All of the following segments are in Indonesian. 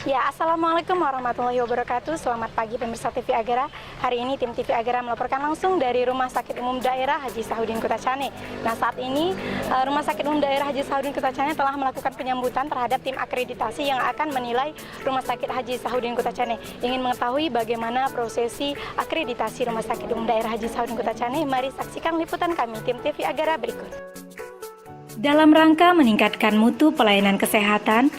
Ya, Assalamualaikum warahmatullahi wabarakatuh. Selamat pagi pemirsa TV Agara. Hari ini tim TV Agara melaporkan langsung dari Rumah Sakit Umum Daerah Haji Sahuddin Kota Cane. Nah, saat ini Rumah Sakit Umum Daerah Haji Sahuddin Kota Cane telah melakukan penyambutan terhadap tim akreditasi yang akan menilai Rumah Sakit Haji Sahuddin Kota Cane. Ingin mengetahui bagaimana prosesi akreditasi Rumah Sakit Umum Daerah Haji Sahuddin Kota Cane? Mari saksikan liputan kami tim TV Agara berikut. Dalam rangka meningkatkan mutu pelayanan kesehatan,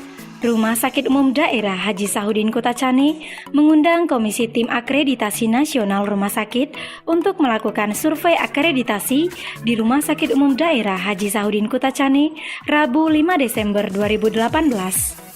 Rumah Sakit Umum Daerah Haji Sahuddin Kota Cane mengundang Komisi Tim Akreditasi Nasional Rumah Sakit untuk melakukan survei akreditasi di Rumah Sakit Umum Daerah Haji Sahuddin Kota Cane Rabu 5 Desember 2018.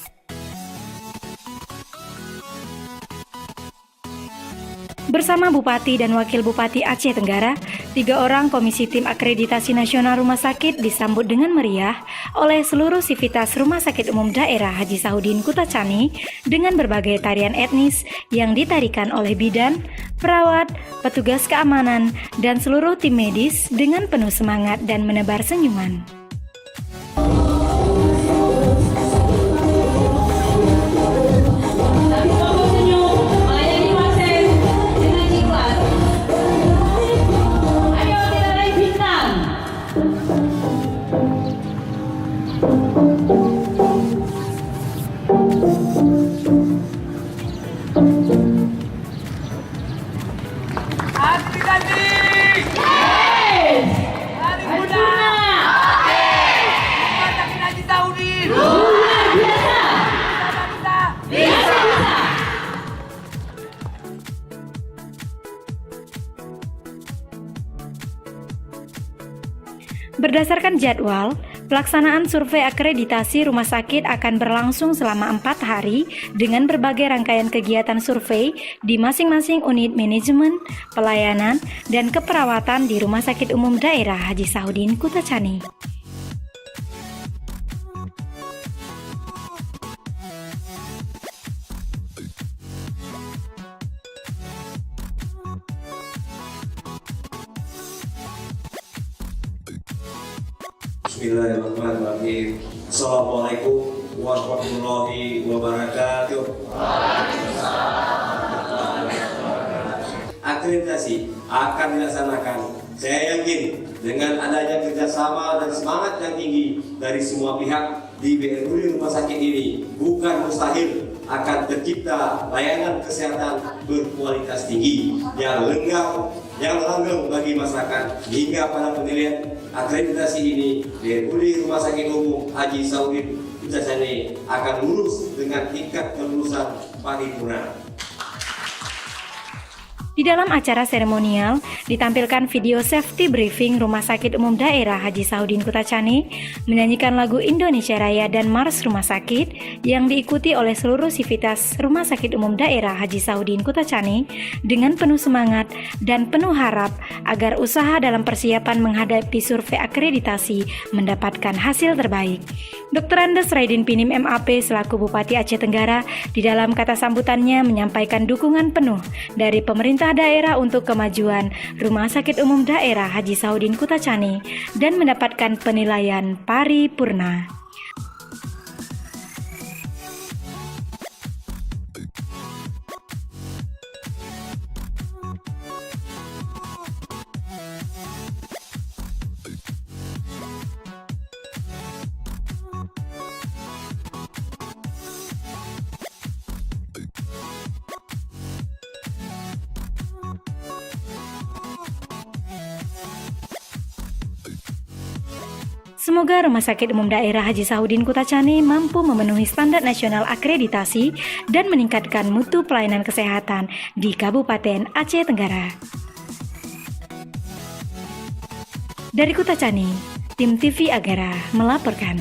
Bersama Bupati dan Wakil Bupati Aceh Tenggara, 3 orang Komisi Tim Akreditasi Nasional Rumah Sakit disambut dengan meriah oleh seluruh sivitas Rumah Sakit Umum Daerah Haji Sahuddin Kota Cane dengan berbagai tarian etnis yang ditarikan oleh bidan, perawat, petugas keamanan, dan seluruh tim medis dengan penuh semangat dan menebar senyuman. Berdasarkan jadwal, pelaksanaan survei akreditasi rumah sakit akan berlangsung selama 4 hari dengan berbagai rangkaian kegiatan survei di masing-masing unit manajemen, pelayanan, dan keperawatan di Rumah Sakit Umum Daerah Haji Sahuddin Kota Cane. Bismillahirrahmanirrahim. Assalamualaikum warahmatullahi wabarakatuh. Akreditasi akan dilaksanakan. Saya yakin dengan adanya kerjasama dan semangat yang tinggi dari semua pihak di BRI Rumah Sakit ini, bukan mustahil akan tercipta layanan kesehatan berkualitas tinggi yang lengkap, yang langgeng bagi masyarakat. Hingga pada penilaian akreditasi ini, BRI Rumah Sakit Umum Haji Sahuddin Kota Cane akan lulus dengan tingkat kelulusan paripurna. Di dalam acara seremonial, ditampilkan video safety briefing Rumah Sakit Umum Daerah Haji Sahuddin Kota Cane menyanyikan lagu Indonesia Raya dan Mars Rumah Sakit yang diikuti oleh seluruh sivitas Rumah Sakit Umum Daerah Haji Sahuddin Kota Cane dengan penuh semangat dan penuh harap agar usaha dalam persiapan menghadapi survei akreditasi mendapatkan hasil terbaik. Dr. Andes Raidin Pinim MAP selaku Bupati Aceh Tenggara di dalam kata sambutannya menyampaikan dukungan penuh dari pemerintah daerah untuk kemajuan Rumah Sakit Umum Daerah Haji Sahuddin Kota Cane dan mendapatkan penilaian paripurna. Semoga Rumah Sakit Umum Daerah Haji Sahuddin Kota Cane mampu memenuhi standar nasional akreditasi dan meningkatkan mutu pelayanan kesehatan di Kabupaten Aceh Tenggara. Dari Kota Cane, tim TV Agara melaporkan.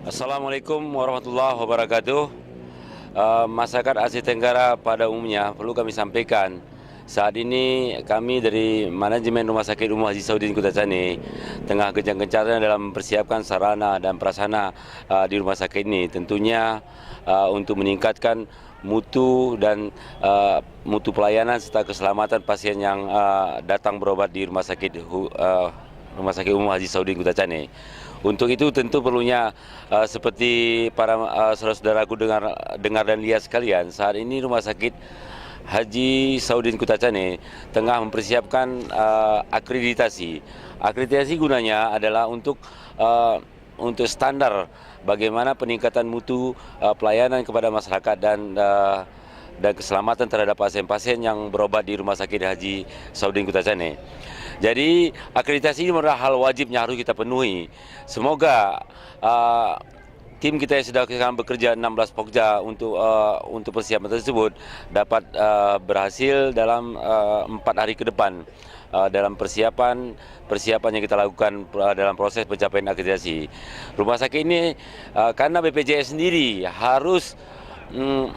Assalamualaikum warahmatullahi wabarakatuh. Masyarakat Aceh Tenggara pada umumnya perlu kami sampaikan Saat ini kami dari manajemen Rumah Sakit Umum Haji Sauddin Kota Cane tengah gencar-gencarnya dalam mempersiapkan sarana dan prasarana di rumah sakit ini. Tentunya untuk meningkatkan mutu dan mutu pelayanan serta keselamatan pasien yang datang berobat di Rumah Sakit Umum Haji Sauddin Kota Cane. Untuk itu tentu perlunya seperti para saudara-saudaraku dengar dan lihat sekalian, saat ini Rumah Sakit Haji Sauddin Kota Cane tengah mempersiapkan akreditasi. Akreditasi gunanya adalah untuk standar bagaimana peningkatan mutu pelayanan kepada masyarakat dan keselamatan terhadap pasien-pasien yang berobat di Rumah Sakit Haji Sauddin Kota Cane. Jadi akreditasi ini adalah hal wajib yang harus kita penuhi. Semoga tim kita yang sedang bekerja 16 Pokja untuk persiapan tersebut dapat berhasil dalam 4 hari ke depan dalam persiapan yang kita lakukan dalam proses pencapaian akreditasi. Rumah sakit ini karena BPJS sendiri harus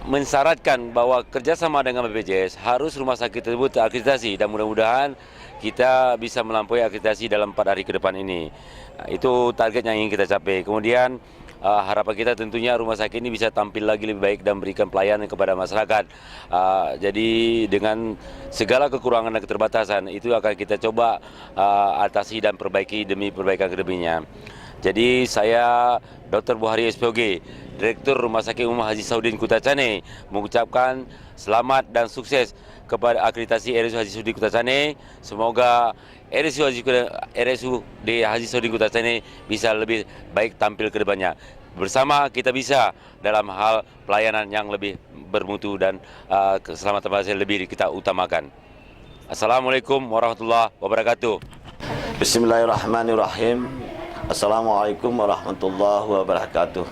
mensyaratkan bahwa kerjasama dengan BPJS harus rumah sakit tersebut terakreditasi, dan mudah-mudahan kita bisa melampaui akreditasi dalam 4 hari ke depan ini. Itu target yang ingin kita capai. Kemudian harapan kita tentunya rumah sakit ini bisa tampil lagi lebih baik dan memberikan pelayanan kepada masyarakat. Jadi dengan segala kekurangan dan keterbatasan itu akan kita coba atasi dan perbaiki demi perbaikan kedepannya. Jadi saya Dr. Buhari SPOG, Direktur Rumah Sakit Umum Haji Sauddin Kota Cane, mengucapkan selamat dan sukses kepada akreditasi RSUD Haji Sauddin Kota Cane. Semoga RSUD Haji Sauddin Kota Cane bisa lebih baik tampil ke depannya. Bersama kita bisa dalam hal pelayanan yang lebih bermutu dan keselamatan pasien lebih kita utamakan. Assalamualaikum warahmatullahi wabarakatuh. Bismillahirrahmanirrahim. Assalamualaikum warahmatullahi wabarakatuh.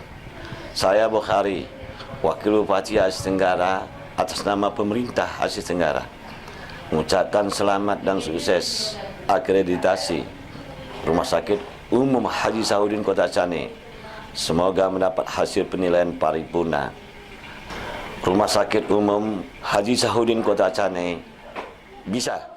Saya Bukhari, Wakil Bupati Aceh Tenggara, atas nama pemerintah Aceh Tenggara, mengucapkan selamat dan sukses akreditasi Rumah Sakit Umum Haji Sauddin Kota Cane. Semoga mendapat hasil penilaian paripurna. Rumah Sakit Umum Haji Sauddin Kota Cane bisa